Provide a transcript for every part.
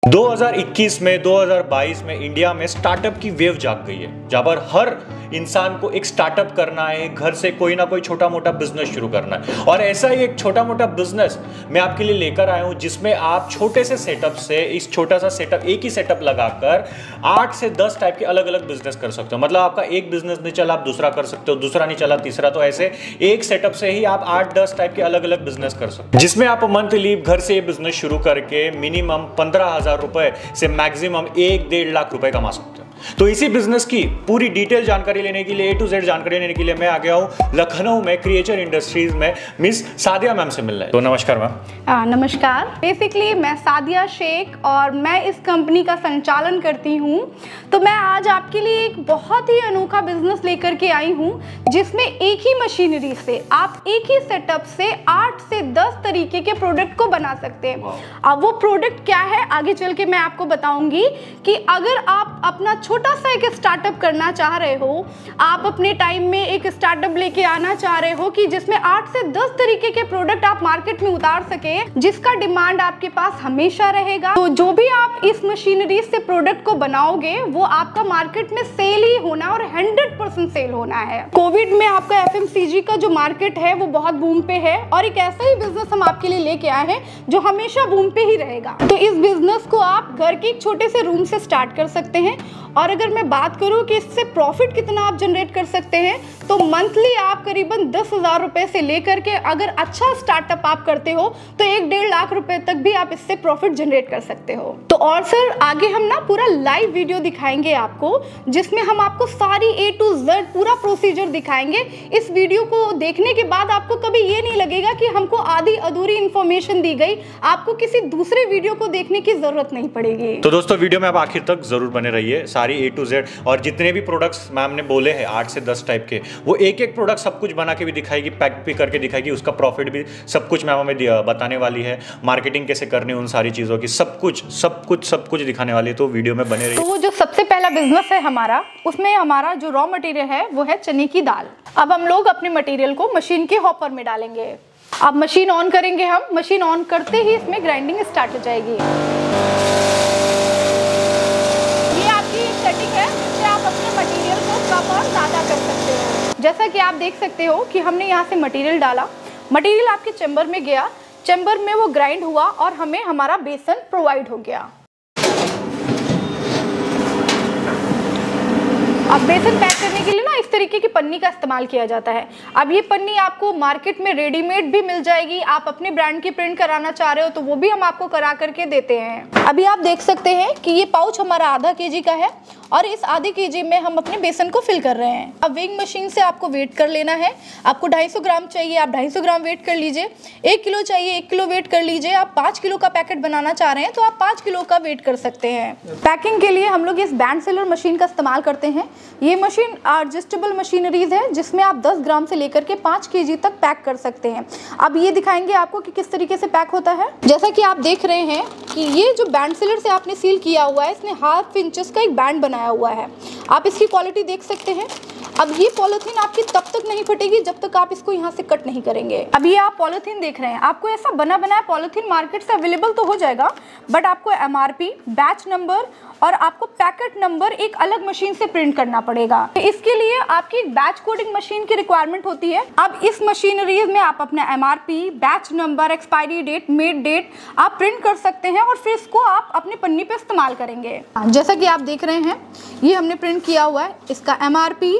2021 में 2022 में इंडिया में स्टार्टअप की वेव जाग गई है, जहां पर हर इंसान को एक स्टार्टअप करना है, घर से कोई ना कोई छोटा मोटा बिजनेस शुरू करना है। और ऐसा ही एक छोटा मोटा बिजनेस मैं आपके लिए लेकर आया हूं, जिसमें आप छोटे से सेटअप से इस छोटा सा सेटअप, एक ही सेटअप लगाकर 8 से 10 टाइप के अलग अलग बिजनेस कर सकते हो। मतलब आपका एक बिजनेस नहीं चला, आप दूसरा कर सकते हो, दूसरा नहीं चला तीसरा। तो ऐसे एक सेटअप से ही आप 8-10 टाइप के अलग अलग बिजनेस कर सकते हो, जिसमें आप मंथली घर से ये बिजनेस शुरू करके मिनिमम 15,000 रुपए से मैक्सिमम 1-1.5 लाख रुपए कमा सकते हो। तो इसी बिजनेस की पूरी डिटेल जानकारी लेने के लिए, A to Z जानकारी लेने के लिए मैं आ गया हूँ लखनऊ में क्रिएचर इंडस्ट्रीज में मिस सादिया मैम से मिलना है। तो नमस्कार मैम। नमस्कार। बेसिकली मैं सादिया शेख और मैं इस कंपनी का संचालन करती हूँ। तो मैं आज आपके लिए एक बहुत ही अनोखा बिजनेस लेकर के आई हूँ, जिसमें एक ही मशीनरी से आप एक ही सेटअप से 8 से 10 तरीके के प्रोडक्ट को बना सकते हैं। अब वो प्रोडक्ट क्या है आगे चल के मैं आपको बताऊंगी कि अगर आप अपना छोटा सा एक स्टार्टअप करना चाह रहे हो, आप अपने टाइम में एक स्टार्टअप लेके आना चाह रहे हो कि जिसमें 8 से 10 तरीके के प्रोडक्ट आप मार्केट में उतार सके, जिसका डिमांड आपके पास हमेशा रहेगा, तो जो भी आप इस मशीनरी से प्रोडक्ट को बनाओगे वो आपका मार्केट में सेल ही होना और 100% सेल होना है। कोविड में आपका FMCG का जो मार्केट है वो बहुत बूम पे है और एक ऐसा ही बिजनेस हम आपके लिए लेके आए हैं जो हमेशा बूम पे ही रहेगा। तो इस बिजनेस को आप घर के एक छोटे से रूम से स्टार्ट कर सकते हैं। और अगर मैं बात करूं कि इससे प्रॉफिट कितना आप जनरेट कर सकते हैं, तो मंथली आप करीबन 10,000 रुपए से लेकर के अगर अच्छा स्टार्टअप आप करते हो तो 1-1.5 लाख रुपए तक भी आप इससे प्रॉफिट जनरेट कर सकते हो। तो और सर आगे हम ना पूरा लाइव वीडियो दिखाएंगे आपको, जिसमें हम आपको सारी A to Z पूरा प्रोसीजर दिखाएंगे। इस वीडियो को देखने के बाद आपको कभी ये नहीं लगेगा कि हमको आधी अधूरी इंफॉर्मेशन दी गई, आपको किसी दूसरे वीडियो को देखने की जरूरत नहीं पड़ेगी। तो दोस्तों वीडियो में आप आखिर तक जरूर बने रहिए। सारी A to Z और जितने भी प्रोडक्ट्स मैम ने बोले हैं 8 से 10 टाइप के, वो एक एक प्रोडक्ट सब कुछ बना के भी दिखाएगी, पैक भी करके दिखाएगी, उसका प्रॉफिट भी सब कुछ मैम हमें बताने वाली है, मार्केटिंग कैसे करनी, उन सारी चीज़ों की सब कुछ दिखाने वाली है। तो वीडियो में बने रहिए। तो वो जो सबसे पहला बिजनेस है हमारा, उसमें हमारा जो रॉ मटेरियल है वो है चने की दाल। अब हम लोग अपने मटेरियल को मशीन के हॉपर में डालेंगे। अब मशीन ऑन करेंगे हम, मशीन ऑन करते ही इसमें ग्राइंडिंग स्टार्ट हो जाएगी। ये आपकी सेटिंग है जिससे आप अपने मटेरियल को कम और ज़्यादा कर सकते हो। जैसा कि आप देख सकते हो कि हमने यहाँ से मटेरियल डाला, मटेरियल आपके चैम्बर में गया, चैम्बर में वो ग्राइंड हुआ और हमें हमारा बेसन प्रोवाइड हो गया। अब बेसन पैक करने के लिए ना इस तरीके की पन्नी का इस्तेमाल किया जाता है। अब ये पन्नी आपको मार्केट में रेडीमेड भी मिल जाएगी। आप अपने ब्रांड की प्रिंट कराना चाह रहे हो तो वो भी हम आपको करा करके देते हैं। अभी आप देख सकते हैं कि ये पाउच हमारा आधा kg का है और इस आधे kg में हम अपने बेसन को फिल कर रहे हैं। अब वेइंग मशीन से आपको वेट कर लेना है। आपको 250 ग्राम चाहिए, आप 250 ग्राम वेट कर लीजिए। 1 किलो चाहिए, 1 किलो वेट कर लीजिए। आप 5 किलो का पैकेट बनाना चाह रहे हैं तो आप 5 किलो का वेट कर सकते हैं। पैकिंग के लिए हम लोग इस बैंड सेलर मशीन का इस्तेमाल करते हैं। ये मशीन एडजस्टेबल मशीनरीज है जिसमें आप 10 ग्राम से लेकर के 5 kg तक पैक कर सकते हैं। अब ये दिखाएंगे आपको कि किस तरीके से पैक होता है। जैसा कि आप देख रहे हैं कि ये जो बैंड सेलर से आपने सील किया हुआ है, इसने 1/2 इंचेस का एक बैंड बनाया हुआ है। आप इसकी क्वालिटी देख सकते हैं। अब ये पॉलिथीन आपकी तब तक नहीं फटेगी जब तक आप इसको यहाँ से कट नहीं करेंगे। अब ये आप पॉलिथीन देख रहे हैं, आपको ऐसा बना बनाया पॉलिथीन मार्केट से अवेलेबल तो हो जाएगा, बट आपको MRP, बैच नंबर और आपको पैकेट नंबर एक अलग मशीन से प्रिंट करना पड़ेगा। तो इसके लिए आपकी एक बैच कोडिंग मशीन की रिक्वायरमेंट होती है। अब इस मशीनरीज में आप अपना MRP, batch number, expiry date, made date आप प्रिंट कर सकते हैं और फिर इसको आप अपनी पन्नी पे इस्तेमाल करेंगे। जैसा कि आप देख रहे हैं ये हमने प्रिंट किया हुआ है, इसका MRP,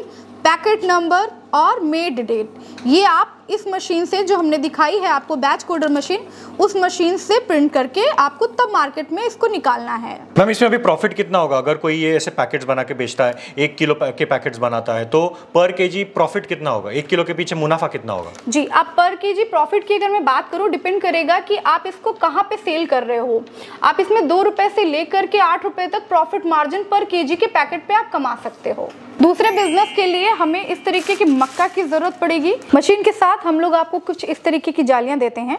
पैकेट नंबर और मेड डेट। ये आप इस मशीन से जो हमने दिखाई है आपको बैच कोडर मशीन, उस मशीन से प्रिंट करके आपको तब मार्केट में इसको निकालना है। मैम इसमें अभी प्रॉफिट कितना होगा अगर कोई ये ऐसे पैकेट्स बना के बेचता है, 1 किलो के पैकेट्स बनाता है, तो पर kg प्रॉफिट कितना होगा? 1 किलो के पीछे मुनाफा कितना होगा? जी, आप पर kg प्रॉफिट की अगर मैं बात करूँ, डिपेंड करेगा कि आप इसको कहाँ पे सेल कर रहे हो। आप इसमें 2 रुपए से लेकर के 8 रुपए तक प्रॉफिट मार्जिन पर kg के पैकेट पे आप कमा सकते हो। दूसरे बिजनेस के लिए हमें इस तरीके की मक्का की जरूरत पड़ेगी। मशीन के साथ हम लोग आपको कुछ इस तरीके की जालियां देते हैं।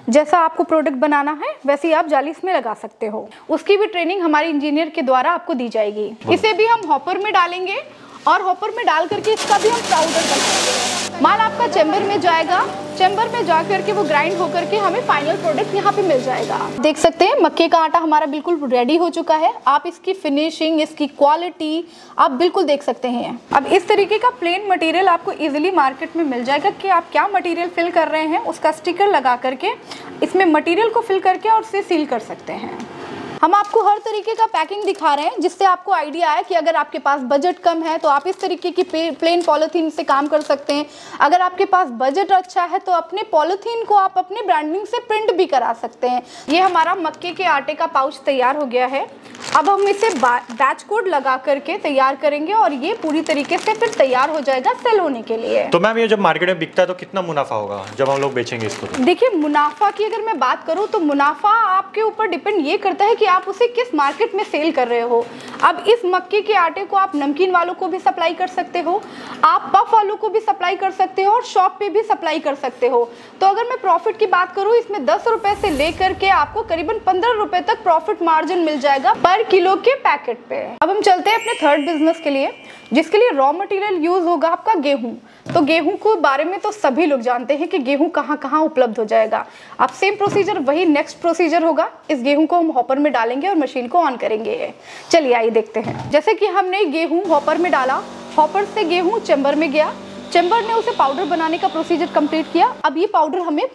जैसा आपको प्रोडक्ट बनाना है वैसे ही आप जाली इसमें लगा सकते हो। उसकी भी ट्रेनिंग हमारे इंजीनियर के द्वारा आपको दी जाएगी। इसे भी हम हॉपर में डालेंगे और हॉपर में डाल करके इसका भी हम पाउडर बनाएंगे। माल आपका चेंबर में जाएगा, चेंबर में जा करके वो ग्राइंड होकर के हमें फाइनल प्रोडक्ट यहाँ पे मिल जाएगा। देख सकते हैं मक्के का आटा हमारा बिल्कुल रेडी हो चुका है। आप इसकी फिनिशिंग, इसकी क्वालिटी आप बिल्कुल देख सकते हैं। अब इस तरीके का प्लेन मटेरियल आपको इजीली मार्केट में मिल जाएगा कि आप क्या मटेरियल फिल कर रहे हैं, उसका स्टिकर लगा करके इसमें मटेरियल को फिल करके और उसे सील कर सकते हैं। हम आपको हर तरीके का पैकिंग दिखा रहे हैं जिससे आपको आइडिया आए कि अगर आपके पास बजट कम है तो आप इस तरीके की प्लेन पॉलीथीन से काम कर सकते हैं। अगर आपके पास बजट अच्छा है तो अपने पॉलीथीन को आप अपने ब्रांडिंग से प्रिंट भी करा सकते हैं। ये हमारा मक्के के आटे का पाउच तैयार हो गया है। अब हम इसे बैच कोड लगा करके तैयार करेंगे और ये पूरी तरीके से फिर तैयार हो जाएगा सेल होने के लिए। तो मैम ये जब मार्केट में बिकता है तो कितना मुनाफा होगा जब हम लोग बेचेंगे इसको? तो देखिए, मुनाफा की अगर मैं बात करूं तो मुनाफा आपके ऊपर डिपेंड ये करता है कि आप उसे किस मार्केट में सेल कर रहे हो। अब इस मक्के के आटे को आप नमकीन वालों को भी सप्लाई कर सकते हो, आप पफ वालों को भी सप्लाई कर सकते हो और शॉप पे भी सप्लाई कर सकते हो। तो अगर मैं प्रॉफिट की बात करूं, इसमें 10 रुपए से लेकर के आपको करीबन 15 रुपए तक प्रॉफिट मार्जिन मिल जाएगा पर किलो के पैकेट पे। अब हम चलते हैं अपने थर्ड बिजनेस के लिए, जिसके लिए रॉ मटेरियल यूज होगा आपका गेहूं। तो गेहूं के बारे में तो सभी लोग जानते हैं कि गेहूं कहाँ कहाँ उपलब्ध हो जाएगा। अब सेम प्रोसीजर, वही नेक्स्ट प्रोसीजर होगा। इस गेहूं को हम हॉपर में डालेंगे और मशीन को ऑन करेंगे। चलिए आइए देखते हैं। जैसे कि हमने गेहूं हॉपर में डाला, हॉपर से गेहूं चेंबर में गया, चेंबर ने उसे पाउडर बनाने का प्रोसीजर कंप्लीट किया। अब ये पाउडर हमें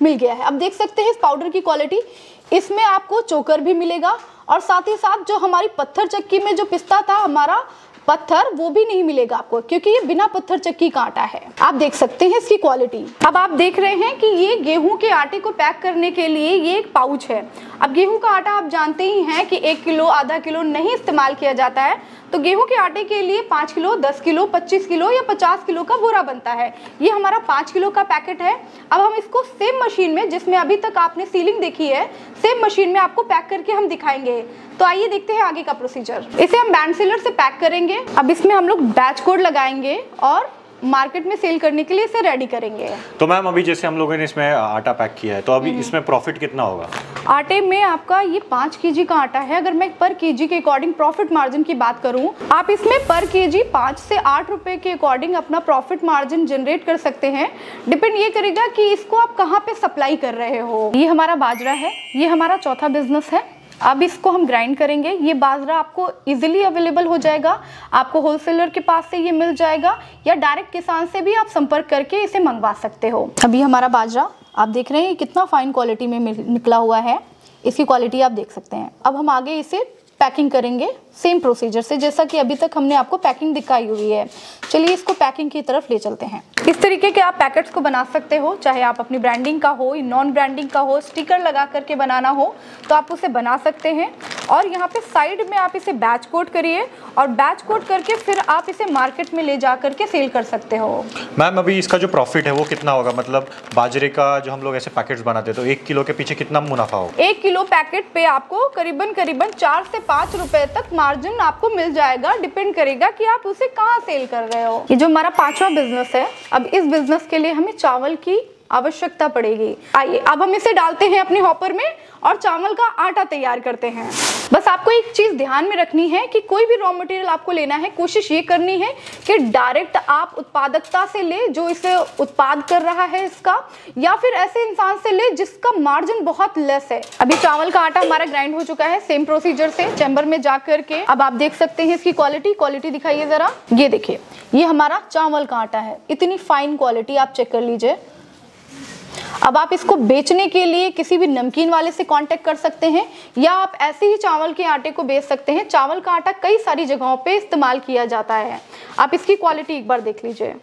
मिल गया है। अब देख सकते हैं इस पाउडर की क्वालिटी, इसमें आपको चोकर भी मिलेगा और साथ ही साथ जो हमारी पत्थर चक्की में जो पिसता था हमारा पत्थर, वो भी नहीं मिलेगा आपको, क्योंकि ये बिना पत्थर चक्की का आटा है। आप देख सकते हैं इसकी क्वालिटी। अब आप देख रहे हैं कि ये गेहूं के आटे को पैक करने के लिए ये एक पाउच है। अब गेहूं का आटा आप जानते ही हैं कि 1 किलो आधा किलो नहीं इस्तेमाल किया जाता है। तो गेहूं के आटे के लिए 5 किलो, 10 किलो, 25 किलो या 50 किलो का बोरा बनता है। ये हमारा 5 किलो का पैकेट है। अब हम इसको सेम मशीन में, जिसमें अभी तक आपने सीलिंग देखी है, सेम मशीन में आपको पैक करके हम दिखाएंगे। तो आइए देखते हैं आगे का प्रोसीजर। इसे हम बैंड सीलर से पैक करेंगे। अब इसमें हम लोग बैच कोड लगाएंगे और मार्केट में सेल करने के लिए इसे रेडी करेंगे। तो मैम अभी जैसे हम लोगों ने इसमें आटा पैक किया है, तो अभी इसमें प्रॉफिट कितना होगा? आटे में आपका ये 5 केजी का आटा है। अगर मैं पर केजी के अकॉर्डिंग प्रॉफिट मार्जिन की बात करूं, आप इसमें पर केजी 5 से 8 रुपए के अकॉर्डिंग अपना प्रॉफिट मार्जिन जनरेट कर सकते हैं। डिपेंड ये करेगा कि इसको आप कहाँ पे सप्लाई कर रहे हो। ये हमारा बाजरा है, ये हमारा चौथा बिजनेस है। अब इसको हम ग्राइंड करेंगे। ये बाजरा आपको इजीली अवेलेबल हो जाएगा, आपको होलसेलर के पास से ये मिल जाएगा या डायरेक्ट किसान से भी आप संपर्क करके इसे मंगवा सकते हो। अभी हमारा बाजरा आप देख रहे हैं कितना फाइन क्वालिटी में निकला हुआ है, इसकी क्वालिटी आप देख सकते हैं। अब हम आगे इसे पैकिंग करेंगे सेम प्रोसीजर से, जैसा कि अभी तक हमने आपको पैकिंग दिखाई हुई है। चलिए इसको पैकिंग की तरफ ले चलते हैं। इस तरीके के आप पैकेट्स को बना सकते हो, चाहे आप अपनी ब्रांडिंग का हो, नॉन ब्रांडिंग का हो, स्टिकर लगा करके बनाना हो तो आप उसे बना सकते हैं। और यहाँ पे साइड में आप इसे बैच कोट करिए और बैच कोट करके फिर आप इसे मार्केट में ले जा करके सेल कर सकते हो। मैम अभी इसका जो प्रॉफिट है वो कितना होगा? मतलब बाजरे का जो हम लोग ऐसे पैकेट्स बनाते हैं तो 1 किलो के पीछे कितना मुनाफा होगा? 1 किलो पैकेट पे आपको करीबन 4 से 5 रुपए तक मार्जिन आपको मिल जाएगा। डिपेंड करेगा कि आप उसे कहाँ सेल कर रहे हो। ये जो हमारा 5वां बिजनेस है, अब इस बिजनेस के लिए हमें चावल की आवश्यकता पड़ेगी। आइए अब हम इसे डालते हैं अपने हॉपर में और चावल का आटा तैयार करते हैं। बस आपको एक चीज ध्यान में रखनी है कि कोई भी रॉ मटेरियल आपको लेना है, कोशिश ये करनी है कि डायरेक्ट आप उत्पादकता से ले जो इसे उत्पाद कर रहा है इसका, या फिर ऐसे इंसान से ले जिसका मार्जिन बहुत लेस है। अभी चावल का आटा हमारा ग्राइंड हो चुका है सेम प्रोसीजर से चैम्बर में जा करके। अब आप देख सकते हैं इसकी क्वालिटी दिखाइए जरा। ये देखिए, ये हमारा चावल का आटा है, इतनी फाइन क्वालिटी आप चेक कर लीजिए। अब आप इसको बेचने के लिए किसी भी नमकीन वाले से कांटेक्ट कर सकते हैं या आप ऐसे ही चावल के आटे को बेच सकते हैं। चावल का आटा कई सारी जगहों पे इस्तेमाल किया जाता है। आप इसकी क्वालिटी एक बार देख लीजिए।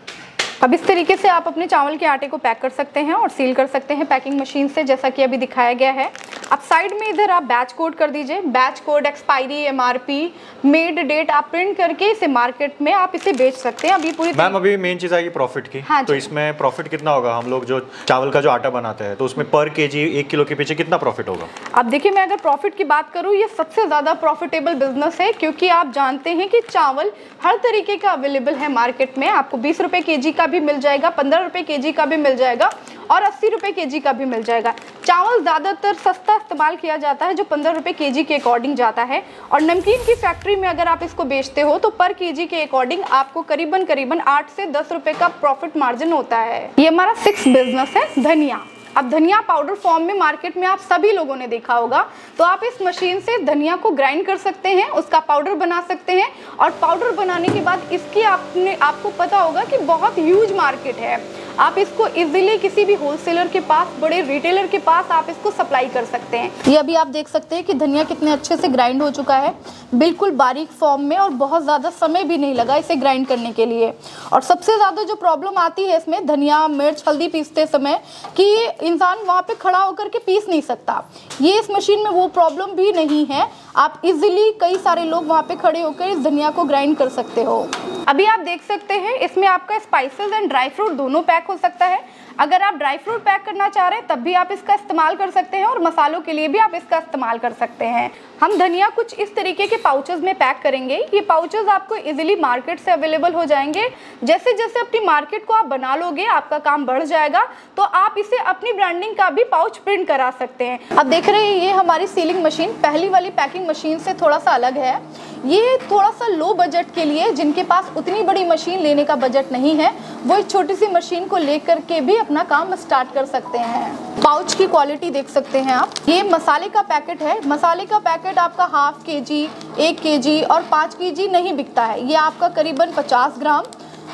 अब इस तरीके से आप अपने चावल के आटे को पैक कर सकते हैं और सील कर सकते हैं पैकिंग मशीन से, जैसा कि अभी दिखाया गया है। अब साइड में इधर आप बैच कोड कर दीजिए। Batch code, expiry, MRP, made date आप प्रिंट करके इसे मार्केट में आप इसे बेच सकते हैं। अभी पूरी मैम अभी मेन चीज आएगी प्रॉफिट की। हाँ, तो इसमें प्रॉफिट कितना होगा? हम लोग जो चावल का जो आटा बनाते हैं तो उसमें पर केजी 1 किलो के पीछे कितना प्रॉफिट होगा? अब देखिए, मैं अगर प्रॉफिट की बात करूं, ये सबसे ज्यादा प्रॉफिटेबल बिजनेस है, क्योंकि आप जानते हैं कि चावल हर तरीके का अवेलेबल है मार्केट में। आपको 20 रुपए केजी का भी मिल जाएगा, 15 रुपए केजी का भी मिल जाएगा और 80 रुपए केजी का भी मिल जाएगा। चावल ज्यादातर सस्ता इस्तेमाल किया जाता है जो 15 रुपये केजी के अकॉर्डिंग जाता है। और नमकीन की फैक्ट्री में अगर आप इसको बेचते हो तो पर केजी के अकॉर्डिंग आपको करीबन 8 से 10 रुपये का प्रॉफिट मार्जिन होता है। ये हमारा 6 बिजनेस है धनिया। अब धनिया पाउडर फॉर्म में मार्केट में आप सभी लोगों ने देखा होगा, तो आप इस मशीन से धनिया को ग्राइंड कर सकते हैं, उसका पाउडर बना सकते हैं। और पाउडर बनाने के बाद इसकी आपको पता होगा कि बहुत ह्यूज मार्केट है। आप इसको इजीली किसी भी होलसेलर के पास, बड़े रिटेलर के पास आप इसको सप्लाई कर सकते हैं। ये अभी आप देख सकते हैं कि धनिया कितने अच्छे से ग्राइंड हो चुका है, बिल्कुल बारीक फॉर्म में, और बहुत ज़्यादा समय भी नहीं लगा इसे ग्राइंड करने के लिए। और सबसे ज़्यादा जो प्रॉब्लम आती है इसमें धनिया, मिर्च, हल्दी पीसते समय कि इंसान वहाँ पे खड़ा होकर के पीस नहीं सकता। ये इस मशीन में वो प्रॉब्लम भी नहीं है। आप इजीली कई सारे लोग वहाँ पे खड़े होकर इस धनिया को ग्राइंड कर सकते हो। अभी आप देख सकते हैं इसमें आपका स्पाइसेस एंड ड्राई फ्रूट दोनों पैक हो सकता है। अगर आप ड्राई फ्रूट पैक करना चाह रहे हैं तब भी आप इसका इस्तेमाल कर सकते हैं, और मसालों के लिए भी आप इसका इस्तेमाल कर सकते हैं। हम धनिया कुछ इस तरीके के पाउचेस में पैक करेंगे। ये पाउचेस आपको इजीली मार्केट से अवेलेबल हो जाएंगे। जैसे जैसे अपनी मार्केट को आप बना लोगे, आपका काम बढ़ जाएगा, तो आप इसे अपनी ब्रांडिंग का भी पाउच प्रिंट करा सकते हैं। अब देख रहे हैं ये हमारी सीलिंग मशीन पहली वाली पैकिंग मशीन से थोड़ा सा अलग है। ये थोड़ा सा लो बजट के लिए, जिनके पास उतनी बड़ी मशीन लेने का बजट नहीं है, वो एक छोटी सी मशीन को लेकर के भी अपना काम स्टार्ट कर सकते हैं। पाउच की क्वालिटी देख सकते हैं आप। ये मसाले का पैकेट है। मसाले का पैकेट आपका ½ केजी, 1 केजी और 5 केजी नहीं बिकता है। ये आपका करीबन 50 ग्राम,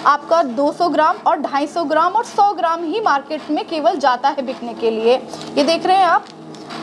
आपका 200 ग्राम और 250 ग्राम और 100 ग्राम ही मार्केट में केवल जाता है बिकने के लिए। ये देख रहे हैं आप।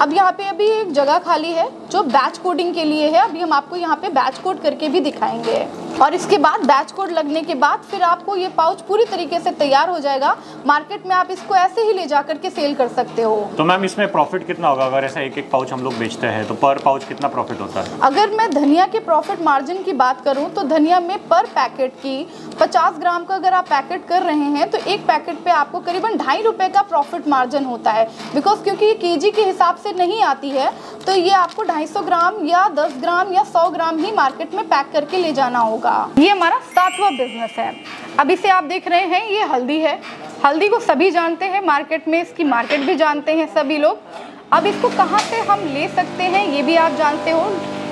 अब यहाँ पे अभी एक जगह खाली है जो बैच कोडिंग के लिए है। अभी हम आपको यहाँ पे बैच कोड करके भी दिखाएंगे, और इसके बाद बैच कोड लगने के बाद फिर आपको ये पाउच पूरी तरीके से तैयार हो जाएगा। मार्केट में आप इसको ऐसे ही ले जा करके सेल कर सकते हो। तो मैम इसमें प्रॉफिट कितना होगा अगर ऐसा एक पाउच हम लोग बेचते हैं तो पर पाउच कितना प्रॉफिट होता है? अगर मैं धनिया के प्रॉफिट मार्जिन की बात करूं तो धनिया में पर पैकेट की 50 ग्राम का अगर आप पैकेट कर रहे हैं तो एक पैकेट पे आपको करीबन 2.5 रुपये का प्रॉफिट मार्जिन होता है। बिकॉज क्योंकि ये केजी के हिसाब से नहीं आती है, तो ये आपको 250 ग्राम या 10 ग्राम या 100 ग्राम ही मार्केट में पैक करके ले जाना होगा। ये हमारा 7वां बिजनेस है। अब इसे आप देख रहे हैं, ये हल्दी है। हल्दी को सभी जानते हैं, मार्केट में इसकी मार्केट भी जानते हैं सभी लोग। अब इसको कहाँ से हम ले सकते हैं ये भी आप जानते हो।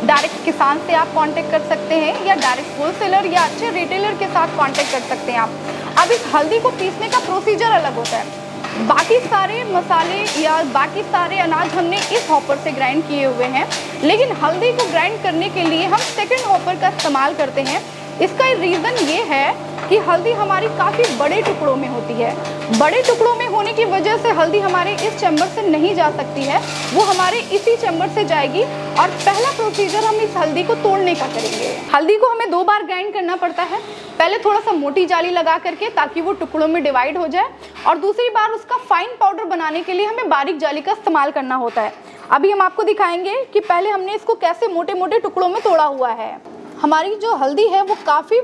डायरेक्ट किसान से आप कांटेक्ट कर सकते हैं, या डायरेक्ट होलसेलर या अच्छे रिटेलर के साथ कांटेक्ट कर सकते हैं आप। अब इस हल्दी को पीसने का प्रोसीजर अलग होता है। बाकी सारे मसाले या बाकी सारे अनाज हमने इस हॉपर से ग्राइंड किए हुए हैं, लेकिन हल्दी को ग्राइंड करने के लिए हम सेकंड हॉपर का इस्तेमाल करते हैं। इसका रीज़न ये है कि हल्दी हमारी काफ़ी बड़े टुकड़ों में होती है। बड़े टुकड़ों में होने की वजह से हल्दी हमारे इस चैम्बर से नहीं जा सकती है, वो हमारे इसी चैम्बर से जाएगी। और पहला प्रोसीजर हम इस हल्दी को तोड़ने का करेंगे। हल्दी को हमें 2 बार ग्राइंड करना पड़ता है। पहले थोड़ा सा मोटी जाली लगा करके ताकि वो टुकड़ों में डिवाइड हो जाए, और दूसरी बार उसका फाइन पाउडर बनाने के लिए हमें बारीक जाली का इस्तेमाल करना होता है। अभी हम आपको दिखाएंगे कि पहले हमने इसको कैसे मोटे मोटे टुकड़ों में तोड़ा हुआ है। हमारी जो हल्दी है वो काफ़ी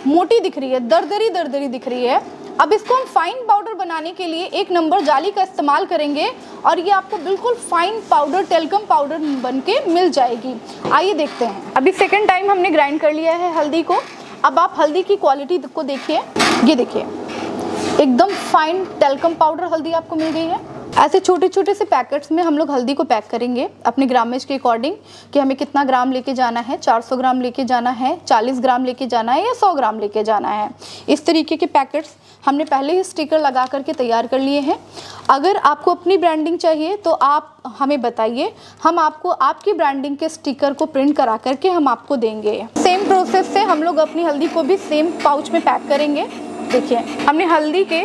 मोटी दिख रही है, दरदरी दिख रही है। अब इसको हम फाइन पाउडर बनाने के लिए 1 नंबर जाली का इस्तेमाल करेंगे, और ये आपको बिल्कुल फाइन पाउडर, टेल्कम पाउडर बन के मिल जाएगी। आइए देखते हैं। अभी सेकंड टाइम हमने ग्राइंड कर लिया है हल्दी को। अब आप हल्दी की क्वालिटी को देखिए, ये देखिए एकदम फाइन टेल्कम पाउडर हल्दी आपको मिल गई है। ऐसे छोटे छोटे से पैकेट्स में हम लोग हल्दी को पैक करेंगे अपने ग्रामेज के अकॉर्डिंग, कि हमें कितना ग्राम लेके जाना है, 400 ग्राम लेके जाना है, 40 ग्राम लेके जाना है या 100 ग्राम लेके जाना है। इस तरीके के पैकेट्स हमने पहले ही स्टिकर लगा करके तैयार कर लिए हैं। अगर आपको अपनी ब्रांडिंग चाहिए तो आप हमें बताइए, हम आपको आपकी ब्रांडिंग के स्टिकर को प्रिंट करा करके हम आपको देंगे। सेम प्रोसेस से हम लोग अपनी हल्दी को भी सेम पाउच में पैक करेंगे। देखिए हमने हल्दी के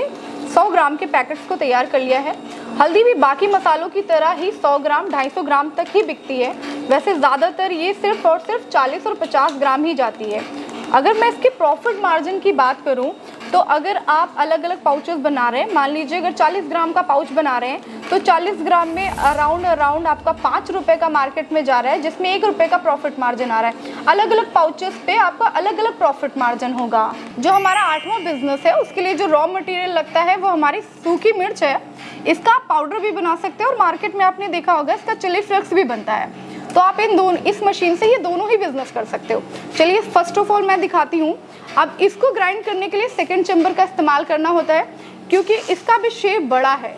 100 ग्राम के पैकेट्स को तैयार कर लिया है। हल्दी भी बाकी मसालों की तरह ही 100 ग्राम 250 ग्राम तक ही बिकती है। वैसे ज़्यादातर ये सिर्फ और सिर्फ 40 और 50 ग्राम ही जाती है। अगर मैं इसके प्रॉफिट मार्जिन की बात करूं तो अगर आप अलग अलग पाउचेस बना रहे हैं, मान लीजिए अगर 40 ग्राम का पाउच बना रहे हैं तो 40 ग्राम में अराउंड आपका 5 रुपये का मार्केट में जा रहा है, जिसमें 1 रुपये का प्रॉफिट मार्जिन आ रहा है। अलग अलग पाउचेस पे आपका अलग अलग प्रॉफिट मार्जिन होगा। जो हमारा 8वां बिजनेस है उसके लिए जो रॉ मटेरियल लगता है वो हमारी सूखी मिर्च है। इसका आप पाउडर भी बना सकते हैं, और मार्केट में आपने देखा होगा इसका चिली फ्लेक्स भी बनता है। तो आप इस मशीन से ये दोनों ही बिजनेस कर सकते हो। चलिए फर्स्ट ऑफ ऑल मैं दिखाती हूँ। अब इसको ग्राइंड करने के लिए सेकंड चैम्बर का इस्तेमाल करना होता है, क्योंकि इसका भी शेप बड़ा है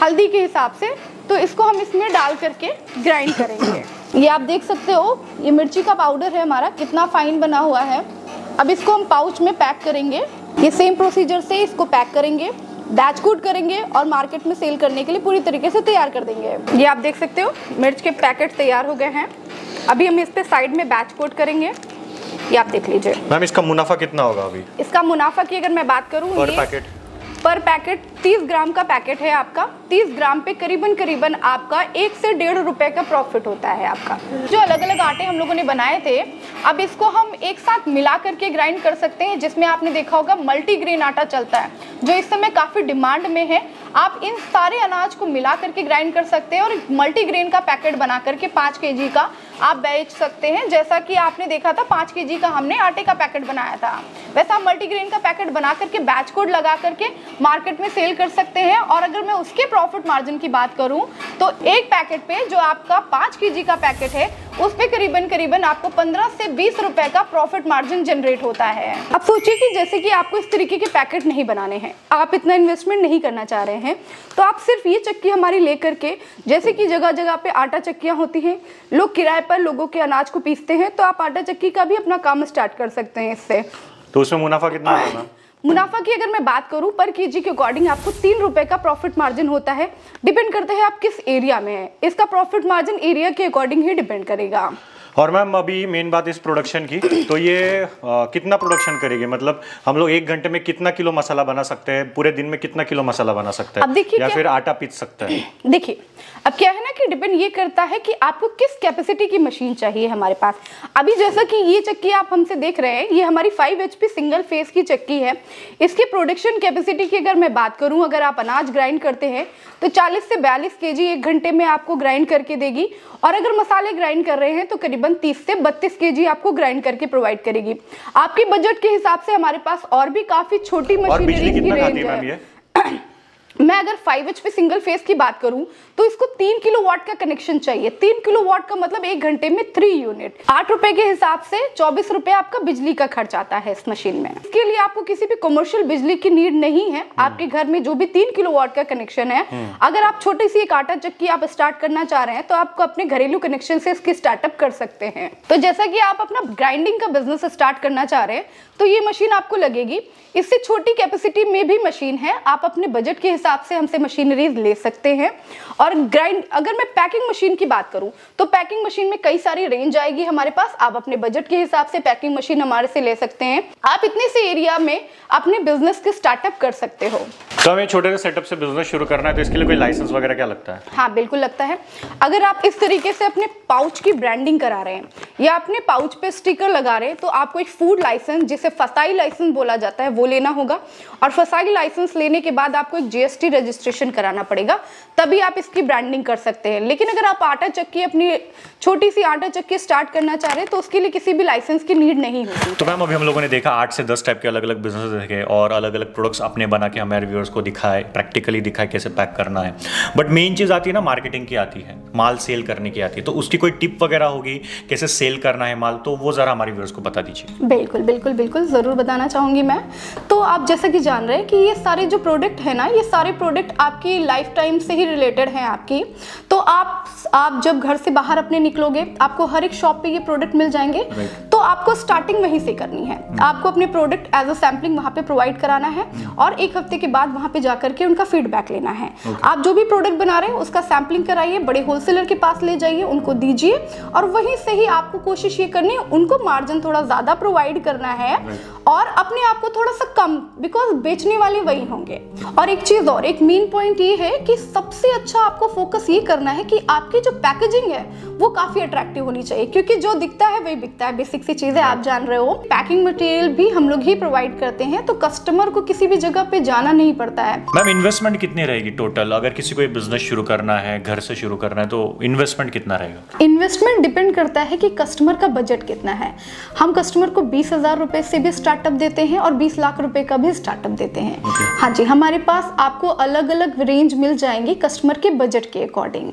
हल्दी के हिसाब से, तो इसको हम इसमें डाल करके ग्राइंड करेंगे। ये आप देख सकते हो, ये मिर्ची का पाउडर है हमारा, कितना फाइन बना हुआ है। अब इसको हम पाउच में पैक करेंगे। ये सेम प्रोसीजर से इसको पैक करेंगे, बैच कोड करेंगे और मार्केट में सेल करने के लिए पूरी तरीके से तैयार कर देंगे। ये आप देख सकते हो मिर्च के पैकेट तैयार हो गए हैं। अभी हम इस पे साइड में बैच कोड करेंगे। ये आप देख लीजिए। मैम इसका मुनाफा कितना होगा अभी? इसका मुनाफा की अगर मैं बात करूँ, पर पैकेट 30 ग्राम का पैकेट है आपका। 30 ग्राम पे करीबन आपका 1 से 1.5 रुपए का प्रॉफिट होता है आपका। जो अलग अलग आटे हम लोगों ने बनाए थे, अब इसको हम एक साथ मिला करके ग्राइंड कर सकते हैं, जिसमें आपने देखा होगा मल्टीग्रेन आटा चलता है, जो इस समय काफ़ी डिमांड में है। आप इन सारे अनाज को मिला करके ग्राइंड कर सकते हैं और मल्टीग्रेन का पैकेट बना करके 5 केजी का आप बेच सकते हैं। जैसा कि आपने देखा था 5 केजी का हमने आटे का पैकेट बनाया था, वैसा आप मल्टीग्रेन का पैकेट बना करके बैच कोड लगा करके मार्केट में सेल कर सकते हैं। और अगर मैं उसके प्रॉफिट मार्जिन की बात करूं तो एक पैकेट पे जो आपका 5 केजी का पैकेट है उस पे करीबन आपको 15 से 20 रुपए का प्रॉफिट मार्जिन जनरेट होता है। अब सोचिए कि जैसे कि आपको इस तरीके के पैकेट नहीं बनाने हैं, आप इतना इन्वेस्टमेंट नहीं करना चाह रहे हैं, तो आप सिर्फ ये चक्की हमारी लेकर के, जैसे कि जगह जगह पे आटा चक्कियां होती हैं, लोग किराए पर लोगों के अनाज को पीसते हैं, तो आप आटा चक्की का भी अपना काम स्टार्ट कर सकते हैं इससे। तो उसमें मुनाफा कितना होगा? मुनाफा की अगर मैं बात करूं, पर केजी के अकॉर्डिंग आपको 3 रुपए का प्रॉफिट मार्जिन होता है। डिपेंड करता है आप किस एरिया में है, इसका प्रॉफिट मार्जिन एरिया के अकॉर्डिंग ही डिपेंड करेगा। और मैम अभी मेन बात इस प्रोडक्शन की, तो ये कितना प्रोडक्शन करेगी? मतलब हम लोग 1 घंटे में कितना किलो मसाला बना सकते हैं, पूरे दिन में कितना किलो मसाला बना सकते हैं, अब देखिए या फिर आटा पीस सकते हैं? देखिए अब क्या है ना कि डिपेंड ये करता है कि आपको किस कैपेसिटी की मशीन चाहिए हमारे पास। अभी जैसा कि ये चक्की आप हमसे देख रहे हैं, ये हमारी 5 HP सिंगल फेस की चक्की है। इसकी प्रोडक्शन कैपेसिटी की अगर मैं बात करूं, अगर आप अनाज ग्राइंड करते हैं तो 40 से 42 केजी 1 घंटे में आपको ग्राइंड करके देगी। और अगर मसाले ग्राइंड कर रहे हैं तो करीबन 30 से 32 केजी आपको ग्राइंड करके प्रोवाइड करेगी। आपके बजट के हिसाब से हमारे पास और भी काफी छोटी मशीनरी की रेंज है। मैं अगर 5 HP सिंगल फेस की बात करूं तो इसको 3 किलोवाट का कनेक्शन चाहिए। 3 किलोवाट का मतलब 1 घंटे में 3 यूनिट। 8 रुपए के हिसाब से 24 रुपए आपका बिजली का खर्च आता है इस मशीन में। इसके लिए आपको किसी भी कमर्शियल बिजली की नीड नहीं है। आपके घर में जो भी 3 किलोवाट का कनेक्शन है, अगर आप छोटी सी एक आटा चक्की आप स्टार्ट करना चाह रहे हैं तो आपको अपने घरेलू कनेक्शन से इसकी स्टार्टअप कर सकते हैं। तो जैसा कि आप अपना ग्राइंडिंग का बिजनेस स्टार्ट करना चाह रहे हैं तो ये मशीन आपको लगेगी। इससे छोटी कैपेसिटी में भी मशीन है, आप अपने बजट के हिसाब से हमसे मशीनरीज ले सकते हैं। और ग्राइंड अगर मैं पैकिंग मशीन की बात करूं तो पैकिंग मशीन में कई सारी रेंज आएगी हमारे पास। आप अपने बजट के हिसाब से पैकिंग मशीन हमारे से ले सकते हैं। आप इतने से एरिया में अपने बिजनेस के स्टार्टअप कर सकते हो। तो हमें छोटे से सेटअप से बिजनेस शुरू करना है तो इसके लिए कोई लाइसेंस वगैरह क्या लगता है? हाँ बिल्कुल लगता है। अगर आप इस तरीके से अपने पाउच की ब्रांडिंग करा रहे हैं या अपने पाउच पे स्टिकर लगा रहे हैं तो आपको एक फूड लाइसेंस, जिसे फसाई लाइसेंस बोला जाता है, वो लेना होगा। और फसाई लाइसेंस लेने के बाद आपको एक GST रजिस्ट्रेशन कराना पड़ेगा, तभी आप इसकी ब्रांडिंग कर सकते हैं। लेकिन अगर आप आटा चक्की, अपनी छोटी सी आटा चक्की स्टार्ट करना चाह रहे हैं तो उसके लिए किसी भी लाइसेंस की नीड नहीं होती। तो मैम अभी हम लोगों ने देखा 8 से 10 टाइप के अलग अलग बिजनेस देखे और अलग अलग प्रोडक्ट्स अपने बना के हमारे व्यूअर्स को दिखाए, प्रैक्टिकली दिखाए कैसे पैक करना है। बट मेन चीज आती है ना, मार्केटिंग की आती है, माल सेल करने की आती है। तो उसकी कोई टिप वगैरह होगी कैसे सेल करना है माल, तो वो जरा हमारे व्यूअर्स को बता दीजिए। बिल्कुल बिल्कुल बिल्कुल जरूर बताना चाहूंगी मैं। तो आप जैसा कि जान रहे हैं कि ये सारे जो प्रोडक्ट है ना, ये सारे प्रोडक्ट आपकी लाइफ टाइम से ही रिलेटेड हैं आपकी। तो आप जब घर से बाहर अपने निकलोगे आपको हर एक शॉप पे ये प्रोडक्ट मिल जाएंगे। तो आपको स्टार्टिंग वहीं से करनी है। आपको अपने प्रोडक्ट एज अ सैम्पलिंग वहाँ पे प्रोवाइड कराना है और 1 हफ्ते के बाद वहाँ पे जाकर के उनका फीडबैक लेना है। आप जो भी प्रोडक्ट बना रहे हैं उसका सैम्पलिंग कराइए, बड़े होलसेलर के पास ले जाइए, उनको दीजिए और वहीं से ही आपको कोशिश ये करनी है उनको मार्जिन थोड़ा ज्यादा प्रोवाइड करना है और अपने आप को थोड़ा सा कम, बिकॉज बेचने वाले वही होंगे। और एक चीज और, एक मेन पॉइंट ये है कि सबसे अच्छा आपको फोकस ये करना है कि आपकी जो पैकेजिंग है वो काफी अट्रैक्टिव होनी चाहिए, क्योंकि जो दिखता है वही बिकता है। बेसिक सी चीजें आप जान रहे हो। पैकिंग मटेरियल भी हम लोग ही प्रोवाइड करते हैं, तो कस्टमर को किसी भी जगह पे जाना नहीं पड़ता है। मैम इन्वेस्टमेंट कितनी रहेगी टोटल? अगर किसी को बिजनेस शुरू करना है, घर से शुरू करना है, तो इन्वेस्टमेंट कितना रहेगा? इन्वेस्टमेंट डिपेंड करता है कि कस्टमर का बजट कितना है। हम कस्टमर को 20,000 रुपए से भी स्टार्टअप देते हैं और 20 लाख रुपए का भी स्टार्टअप देते हैं। हाँ जी, हमारे पास आपको अलग अलग रेंज मिल जाएंगी कस्टमर के बजट के अकॉर्डिंग।